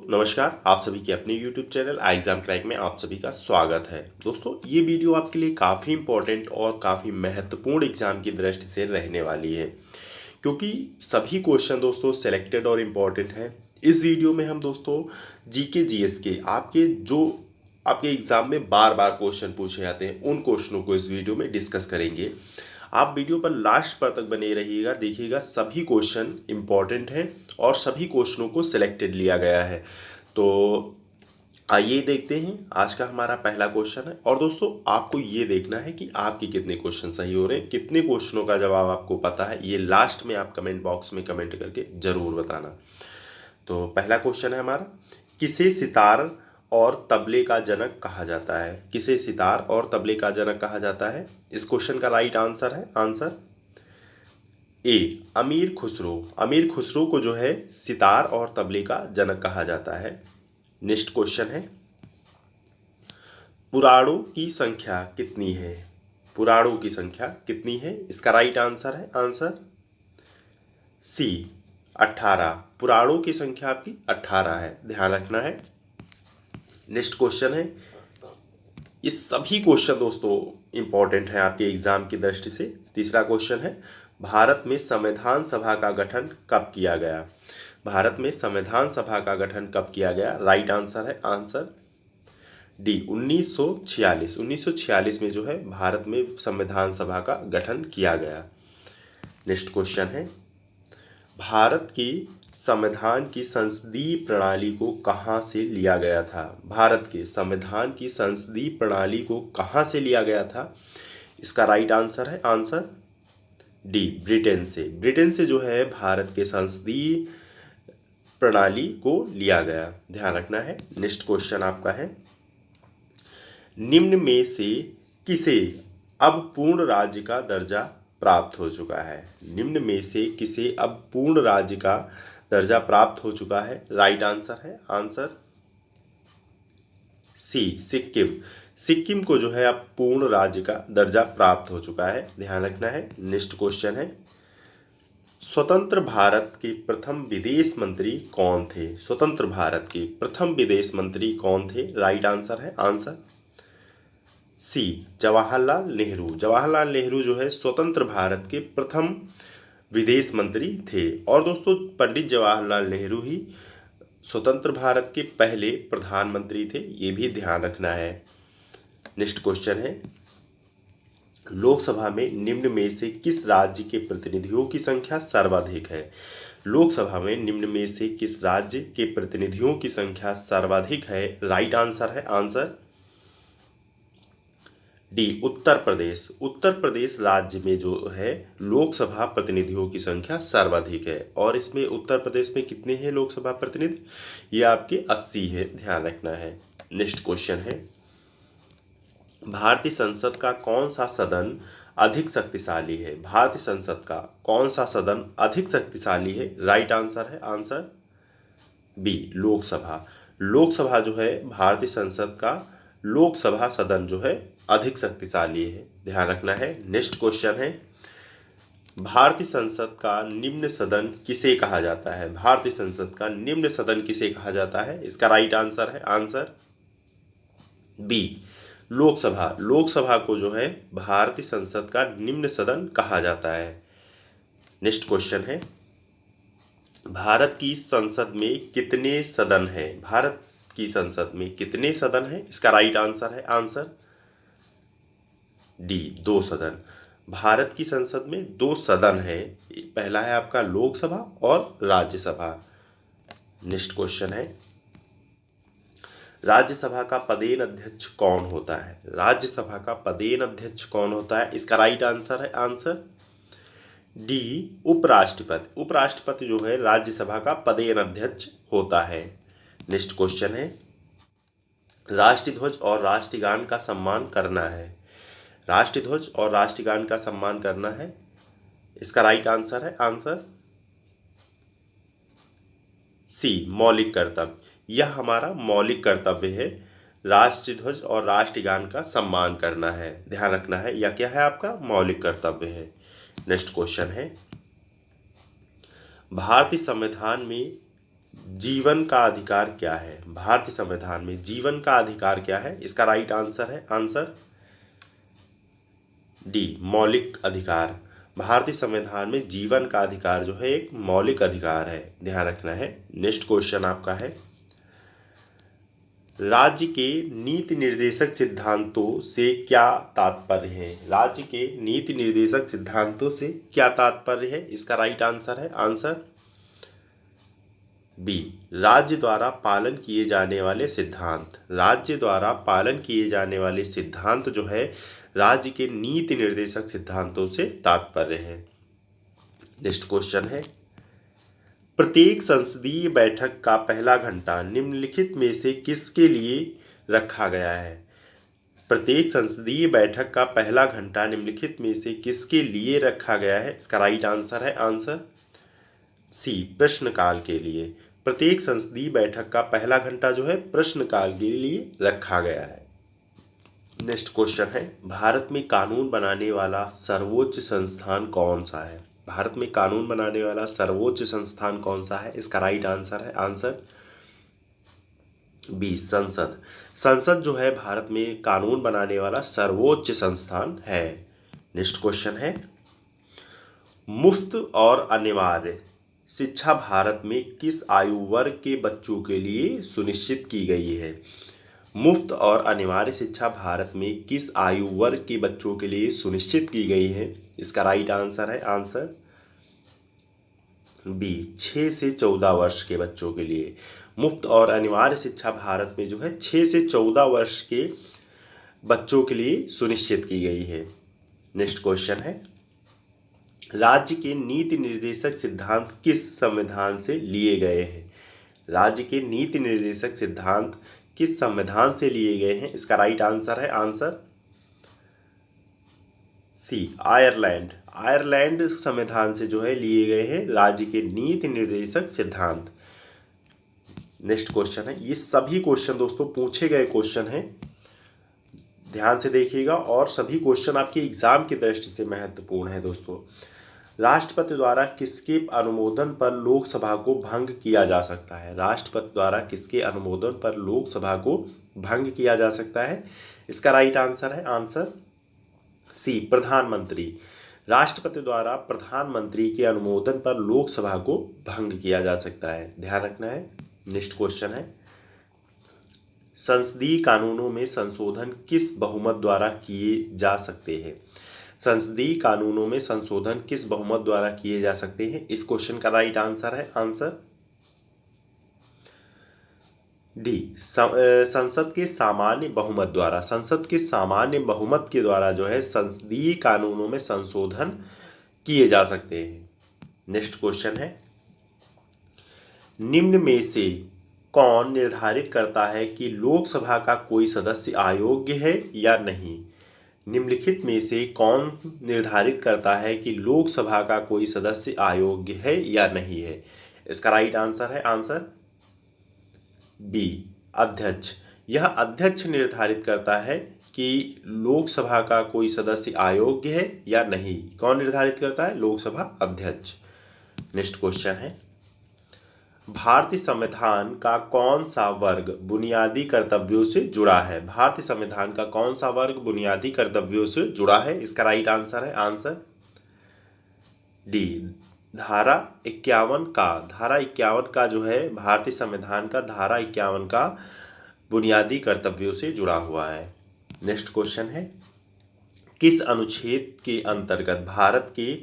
नमस्कार, आप सभी के अपने YouTube चैनल एग्जाम क्रैक में आप सभी का स्वागत है। दोस्तों, ये वीडियो आपके लिए काफ़ी इम्पोर्टेंट और काफ़ी महत्वपूर्ण एग्जाम की दृष्टि से रहने वाली है, क्योंकि सभी क्वेश्चन दोस्तों सिलेक्टेड और इम्पोर्टेंट हैं। इस वीडियो में हम दोस्तों जीके जीएस के आपके एग्जाम में बार बार क्वेश्चन पूछे जाते हैं, उन क्वेश्चनों को इस वीडियो में डिस्कस करेंगे। आप वीडियो पर लास्ट पर तक बने रहिएगा, देखिएगा सभी क्वेश्चन इंपॉर्टेंट हैं और सभी क्वेश्चनों को सिलेक्टेड लिया गया है। तो आइए देखते हैं, आज का हमारा पहला क्वेश्चन है। और दोस्तों, आपको ये देखना है कि आपके कितने क्वेश्चन सही हो रहे हैं, कितने क्वेश्चनों का जवाब आपको पता है, ये लास्ट में आप कमेंट बॉक्स में कमेंट करके ज़रूर बताना। तो पहला क्वेश्चन है हमारा, किसे सितार और तबले का जनक कहा जाता है? किसे सितार और तबले का जनक कहा जाता है? इस क्वेश्चन का राइट आंसर है आंसर ए, अमीर खुसरो। अमीर खुसरो को जो है सितार और तबले का जनक कहा जाता है। नेक्स्ट क्वेश्चन है, पुराणों की संख्या कितनी है? पुराणों की संख्या कितनी है? इसका राइट आंसर है आंसर सी, 18। पुराणों की संख्या आपकी 18 है, ध्यान रखना है। नेक्स्ट क्वेश्चन है, ये सभी क्वेश्चन दोस्तों इंपॉर्टेंट हैं आपके एग्जाम की दृष्टि से। तीसरा क्वेश्चन है, भारत में संविधान सभा का गठन कब किया गया? भारत में संविधान सभा का गठन कब किया गया? राइट आंसर है आंसर डी, 1946। 1946 में जो है भारत में संविधान सभा का गठन किया गया। नेक्स्ट क्वेश्चन है, भारत की संविधान की संसदीय प्रणाली को कहाँ से लिया गया था? भारत के संविधान की संसदीय प्रणाली को कहाँ से लिया गया था? इसका राइट आंसर है आंसर डी, ब्रिटेन से। ब्रिटेन से जो है भारत के संसदीय प्रणाली को लिया गया, ध्यान रखना है। नेक्स्ट क्वेश्चन आपका है, निम्न में से किसे अब पूर्ण राज्य का दर्जा प्राप्त हो चुका है? निम्न में से किसे अब पूर्ण राज्य का दर्जा प्राप्त हो चुका है? राइट आंसर है आंसर सी, सिक्किम। सिक्किम को जो है अब पूर्ण राज्य का दर्जा प्राप्त हो चुका है, ध्यान रखना है। नेक्स्ट क्वेश्चन है, स्वतंत्र भारत के प्रथम विदेश मंत्री कौन थे? स्वतंत्र भारत के प्रथम विदेश मंत्री कौन थे? राइट आंसर है आंसर सी, जवाहरलाल नेहरू। जवाहरलाल नेहरू जो है स्वतंत्र भारत के प्रथम विदेश मंत्री थे। और दोस्तों, पंडित जवाहरलाल नेहरू ही स्वतंत्र भारत के पहले प्रधानमंत्री थे, ये भी ध्यान रखना है। नेक्स्ट क्वेश्चन है, लोकसभा में निम्न में से किस राज्य के प्रतिनिधियों की संख्या सर्वाधिक है? लोकसभा में निम्न में से किस राज्य के प्रतिनिधियों की संख्या सर्वाधिक है? राइट आंसर है आंसर डी, उत्तर प्रदेश। उत्तर प्रदेश राज्य में जो है लोकसभा प्रतिनिधियों की संख्या सर्वाधिक है। और इसमें उत्तर प्रदेश में कितने हैं लोकसभा प्रतिनिधि? ये आपके 80 है, ध्यान रखना है। नेक्स्ट क्वेश्चन है, भारतीय संसद का कौन सा सदन अधिक शक्तिशाली है? भारतीय संसद का कौन सा सदन अधिक शक्तिशाली है? राइट आंसर है आंसर बी, लोकसभा। लोकसभा जो है भारतीय संसद का लोकसभा सदन जो है अधिक शक्तिशाली है, ध्यान रखना है। नेक्स्ट क्वेश्चन है, भारतीय संसद का निम्न सदन किसे कहा जाता है? भारतीय संसद का निम्न सदन किसे कहा जाता है? इसका राइट आंसर है आंसर बी, लोकसभा। लोकसभा को जो है भारतीय संसद का निम्न सदन कहा जाता है। नेक्स्ट क्वेश्चन है, भारत की संसद में कितने सदन हैं? भारत की संसद में कितने सदन हैं? इसका राइट आंसर है आंसर डी, 2 सदन। भारत की संसद में 2 सदन है, पहला है आपका लोकसभा और राज्यसभा। नेक्स्ट क्वेश्चन है, राज्यसभा का पदेन अध्यक्ष कौन होता है? राज्यसभा का पदेन अध्यक्ष कौन होता है? इसका राइट आंसर है आंसर डी, उपराष्ट्रपति। उपराष्ट्रपति जो है राज्यसभा का पदेन अध्यक्ष होता है। नेक्स्ट क्वेश्चन है, राष्ट्रीय ध्वज और राष्ट्रगान का सम्मान करना है। राष्ट्रीय ध्वज और राष्ट्रगान का सम्मान करना है, इसका राइट आंसर है आंसर सी, मौलिक कर्तव्य। यह हमारा मौलिक कर्तव्य है, राष्ट्रीय ध्वज और राष्ट्रगान का सम्मान करना है, ध्यान रखना है। यह क्या है? आपका मौलिक कर्तव्य है। नेक्स्ट क्वेश्चन है, भारतीय संविधान में जीवन का अधिकार क्या है? भारतीय संविधान में जीवन का अधिकार क्या है? इसका राइट आंसर है आंसर डी, मौलिक अधिकार। भारतीय संविधान में जीवन का अधिकार जो है एक मौलिक अधिकार है, ध्यान रखना है। नेक्स्ट क्वेश्चन आपका है, राज्य के नीति निर्देशक सिद्धांतों से क्या तात्पर्य है? राज्य के नीति निर्देशक सिद्धांतों से क्या तात्पर्य है? इसका राइट आंसर है आंसर बी, राज्य द्वारा पालन किए जाने वाले सिद्धांत। राज्य द्वारा पालन किए जाने वाले सिद्धांत जो है राज्य के नीति निर्देशक सिद्धांतों से तात्पर्य है। नेक्स्ट क्वेश्चन है, प्रत्येक संसदीय बैठक का पहला घंटा निम्नलिखित में से किसके लिए रखा गया है? प्रत्येक संसदीय बैठक का पहला घंटा निम्नलिखित में से किसके लिए रखा गया है? इसका राइट आंसर है आंसर सी, प्रश्नकाल के लिए। प्रत्येक संसदीय बैठक का पहला घंटा जो है प्रश्नकाल के लिए रखा गया है। नेक्स्ट क्वेश्चन है, भारत में कानून बनाने वाला सर्वोच्च संस्थान कौन सा है? भारत में कानून बनाने वाला सर्वोच्च संस्थान कौन सा है? इसका राइट आंसर है आंसर बी, संसद। संसद जो है भारत में कानून बनाने वाला सर्वोच्च संस्थान है। नेक्स्ट क्वेश्चन है, मुफ्त और अनिवार्य शिक्षा भारत में किस आयु वर्ग के बच्चों के लिए सुनिश्चित की गई है? मुफ्त और अनिवार्य शिक्षा भारत में किस आयु वर्ग के बच्चों के लिए सुनिश्चित की गई है? इसका राइट आंसर है आंसर बी, 6 से 14 वर्ष के बच्चों के लिए। मुफ्त और अनिवार्य शिक्षा भारत में जो है 6 से 14 वर्ष के बच्चों के लिए सुनिश्चित की गई है। नेक्स्ट क्वेश्चन है, राज्य के नीति निर्देशक सिद्धांत किस संविधान से लिए गए हैं? राज्य के नीति निर्देशक सिद्धांत किस संविधान से लिए गए हैं? इसका राइट आंसर है आंसर सी, आयरलैंड। आयरलैंड संविधान से जो है लिए गए हैं राज्य के नीति निर्देशक सिद्धांत। नेक्स्ट क्वेश्चन है, ये सभी क्वेश्चन दोस्तों पूछे गए क्वेश्चन हैं, ध्यान से देखिएगा, और सभी क्वेश्चन आपके एग्जाम की दृष्टि से महत्वपूर्ण है दोस्तों। राष्ट्रपति द्वारा किसके अनुमोदन पर लोकसभा को भंग किया जा सकता है? राष्ट्रपति द्वारा किसके अनुमोदन पर लोकसभा को भंग किया जा सकता है? इसका राइट आंसर है आंसर सी, प्रधानमंत्री। राष्ट्रपति द्वारा प्रधानमंत्री के अनुमोदन पर लोकसभा को भंग किया जा सकता है, ध्यान रखना है। नेक्स्ट क्वेश्चन है, संसदीय कानूनों में संशोधन किस बहुमत द्वारा किए जा सकते हैं? संसदीय कानूनों में संशोधन किस बहुमत द्वारा किए जा सकते हैं? इस क्वेश्चन का राइट आंसर है आंसर डी, संसद के सामान्य बहुमत द्वारा। संसद के सामान्य बहुमत के द्वारा जो है संसदीय कानूनों में संशोधन किए जा सकते हैं। नेक्स्ट क्वेश्चन है, निम्न में से कौन निर्धारित करता है कि लोकसभा का कोई सदस्य अयोग्य है या नहीं? निम्नलिखित में से कौन निर्धारित करता है कि लोकसभा का कोई सदस्य अयोग्य है या नहीं है? इसका राइट आंसर है आंसर बी, अध्यक्ष। यह अध्यक्ष निर्धारित करता है कि लोकसभा का कोई सदस्य अयोग्य है या नहीं। कौन निर्धारित करता है? लोकसभा अध्यक्ष। नेक्स्ट क्वेश्चन है, भारतीय संविधान का कौन सा वर्ग बुनियादी कर्तव्यों से जुड़ा है? भारतीय संविधान का कौन सा वर्ग बुनियादी कर्तव्यों से जुड़ा है? इसका राइट आंसर है आंसर डी, धारा 51 का। धारा 51 का जो है भारतीय संविधान का धारा 51 का बुनियादी कर्तव्यों से जुड़ा हुआ है। नेक्स्ट क्वेश्चन है, किस अनुच्छेद के अंतर्गत भारत के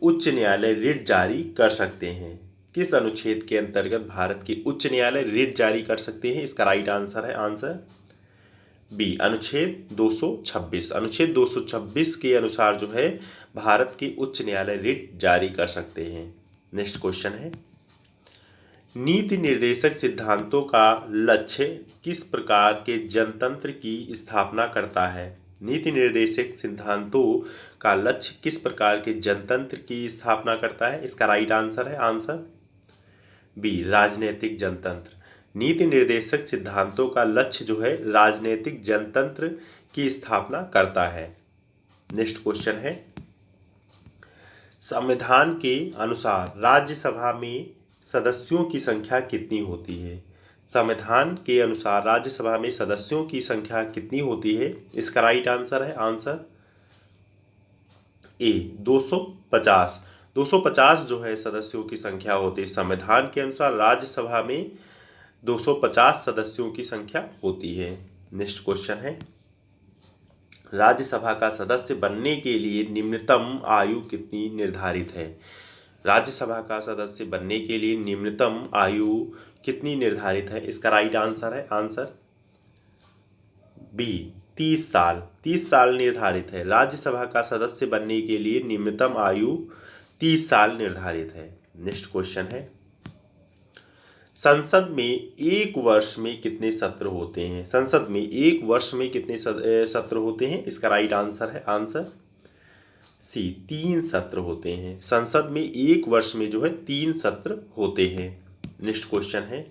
उच्च न्यायालय रिट जारी कर सकते हैं? किस अनुच्छेद के अंतर्गत भारत के उच्च न्यायालय रिट जारी कर सकते हैं? इसका राइट आंसर है आंसर बी, अनुच्छेद 226। अनुच्छेद 226 के अनुसार जो है भारत के उच्च न्यायालय रिट जारी कर सकते हैं। नेक्स्ट क्वेश्चन है, नीति निर्देशक सिद्धांतों का लक्ष्य किस प्रकार के जनतंत्र की स्थापना करता है? नीति निर्देशक सिद्धांतों का लक्ष्य किस प्रकार के जनतंत्र की स्थापना करता है? इसका राइट आंसर है आंसर बी, राजनीतिक जनतंत्र। नीति निर्देशक सिद्धांतों का लक्ष्य जो है राजनीतिक जनतंत्र की स्थापना करता है। नेक्स्ट क्वेश्चन है, संविधान के अनुसार राज्यसभा में सदस्यों की संख्या कितनी होती है? संविधान के अनुसार राज्यसभा में सदस्यों की संख्या कितनी होती है? इसका राइट आंसर है आंसर ए 250। 250 जो है सदस्यों की संख्या होती है। संविधान के अनुसार राज्यसभा में 250 सदस्यों की संख्या होती है। नेक्स्ट क्वेश्चन है, राज्यसभा का सदस्य बनने के लिए निम्नतम आयु कितनी निर्धारित है? राज्यसभा का सदस्य बनने के लिए निम्नतम आयु कितनी निर्धारित है? इसका राइट आंसर है आंसर बी 30 साल। 30 साल निर्धारित है। राज्यसभा का सदस्य बनने के लिए निम्नतम आयु 30 साल निर्धारित है। नेक्स्ट क्वेश्चन है, संसद में एक वर्ष में कितने सत्र होते हैं? संसद में एक वर्ष में कितने सत्र होते हैं? इसका राइट आंसर है आंसर सी 3 सत्र होते हैं। संसद में एक वर्ष में जो है 3 सत्र होते हैं। नेक्स्ट क्वेश्चन है,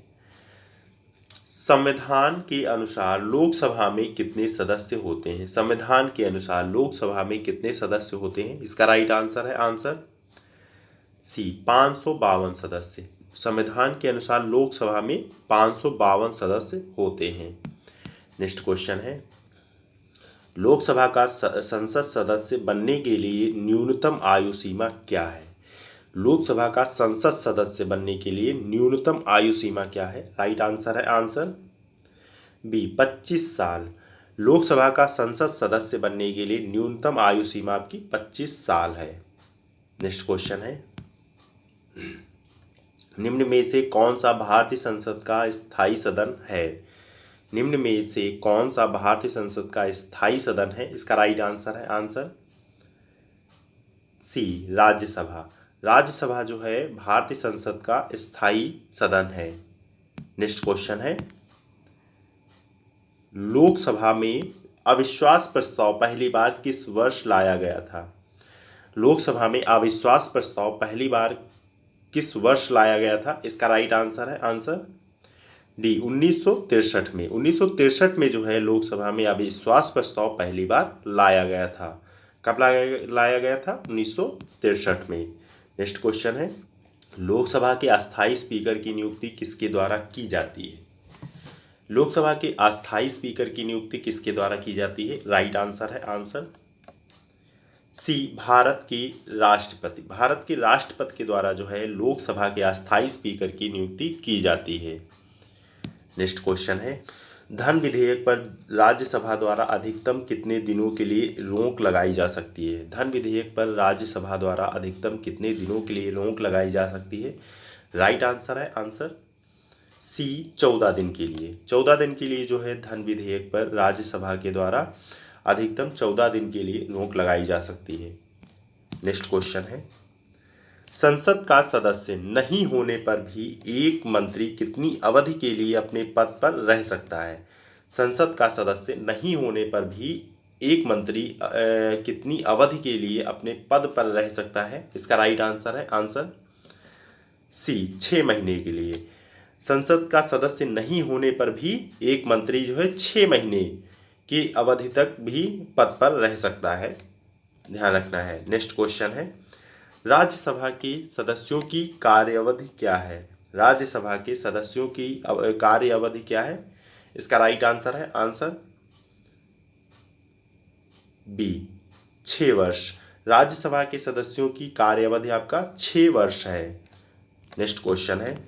संविधान के अनुसार लोकसभा में कितने सदस्य होते हैं? संविधान के अनुसार लोकसभा में कितने सदस्य होते हैं? इसका राइट आंसर है आंसर सी 552 सदस्य। संविधान के अनुसार लोकसभा में 552 सदस्य होते हैं। नेक्स्ट क्वेश्चन है, लोकसभा का संसद सदस्य बनने के लिए न्यूनतम आयु सीमा क्या है? लोकसभा का संसद सदस्य बनने के लिए न्यूनतम आयु सीमा क्या है? राइट आंसर है आंसर बी 25 साल। लोकसभा का संसद सदस्य बनने के लिए न्यूनतम आयु सीमा आपकी 25 साल है। नेक्स्ट क्वेश्चन है, निम्न में से कौन सा भारतीय संसद का स्थायी सदन है? निम्न में से कौन सा भारतीय संसद का स्थायी सदन है? इसका राइट आंसर है आंसर सी राज्यसभा। राज्यसभा जो है भारतीय संसद का स्थायी सदन है। नेक्स्ट क्वेश्चन है, लोकसभा में अविश्वास प्रस्ताव पहली बार किस वर्ष लाया गया था? लोकसभा में अविश्वास प्रस्ताव पहली बार किस वर्ष लाया गया था? इसका राइट आंसर है आंसर डी 1963 में। 1963 में जो है लोकसभा में अविश्वास प्रस्ताव पहली बार लाया गया था। कब लाया गया था? 1963 में। नेक्स्ट क्वेश्चन है, लोकसभा के अस्थायी स्पीकर की नियुक्ति किसके द्वारा की जाती है? लोकसभा के अस्थायी स्पीकर की नियुक्ति किसके द्वारा की जाती है? राइट आंसर है आंसर सी भारत की राष्ट्रपति। भारत के राष्ट्रपति के द्वारा जो है लोकसभा के अस्थायी स्पीकर की नियुक्ति की जाती है। नेक्स्ट क्वेश्चन है, धन विधेयक पर राज्यसभा द्वारा अधिकतम कितने दिनों के लिए रोक लगाई जा सकती है? धन विधेयक पर राज्यसभा द्वारा अधिकतम कितने दिनों के लिए रोक लगाई जा सकती है? राइट आंसर है आंसर सी 14 दिन के लिए। 14 दिन के लिए जो है धन विधेयक पर राज्यसभा के द्वारा अधिकतम 14 दिन के लिए रोक लगाई जा सकती है। नेक्स्ट क्वेश्चन है, संसद का सदस्य नहीं होने पर भी एक मंत्री कितनी अवधि के लिए अपने पद पर रह सकता है? संसद का सदस्य नहीं होने पर भी एक मंत्री कितनी अवधि के लिए अपने पद पर रह सकता है? इसका राइट आंसर है आंसर सी 6 महीने के लिए। संसद का सदस्य नहीं होने पर भी एक मंत्री जो है 6 महीने की अवधि तक भी पद पर रह सकता है, ध्यान रखना है। नेक्स्ट क्वेश्चन है, राज्यसभा के सदस्यों की कार्य अवधि क्या है? राज्यसभा के सदस्यों की कार्य अवधि क्या है? इसका राइट आंसर है आंसर बी 6 वर्ष। राज्यसभा के सदस्यों की कार्य अवधि आपका 6 वर्ष है। नेक्स्ट क्वेश्चन है,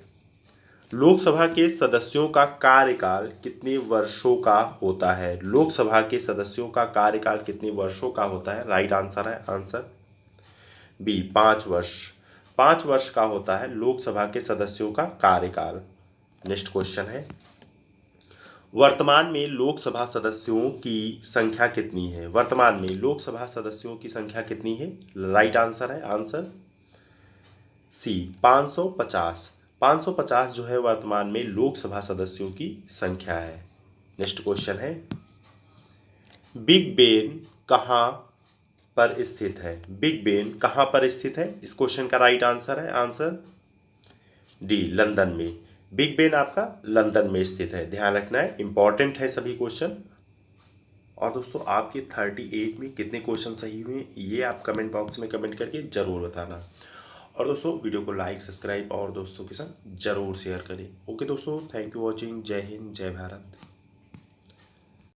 लोकसभा के सदस्यों का कार्यकाल कितने वर्षों का होता है? लोकसभा के सदस्यों का कार्यकाल कितने वर्षों का होता है? राइट आंसर है आंसर बी 5 वर्ष। 5 वर्ष का होता है लोकसभा के सदस्यों का कार्यकाल। नेक्स्ट क्वेश्चन है, वर्तमान में लोकसभा सदस्यों की संख्या कितनी है? वर्तमान में लोकसभा सदस्यों की संख्या कितनी है? राइट आंसर है आंसर सी 550। 550 जो है वर्तमान में लोकसभा सदस्यों की संख्या है। नेक्स्ट क्वेश्चन है, बिग बेन कहाँ पर स्थित है? बिग बेन कहाँ पर स्थित है? इस क्वेश्चन का राइट आंसर है आंसर डी लंदन में। बिग बेन आपका लंदन में स्थित है, ध्यान रखना है, इंपॉर्टेंट है सभी क्वेश्चन। और दोस्तों आपके 38 में कितने क्वेश्चन सही हुए ये आप कमेंट बॉक्स में कमेंट करके ज़रूर बताना। और दोस्तों वीडियो को लाइक, सब्सक्राइब और दोस्तों के साथ ज़रूर शेयर करें। ओके दोस्तों, थैंक यू वॉचिंग। जय हिंद, जय भारत।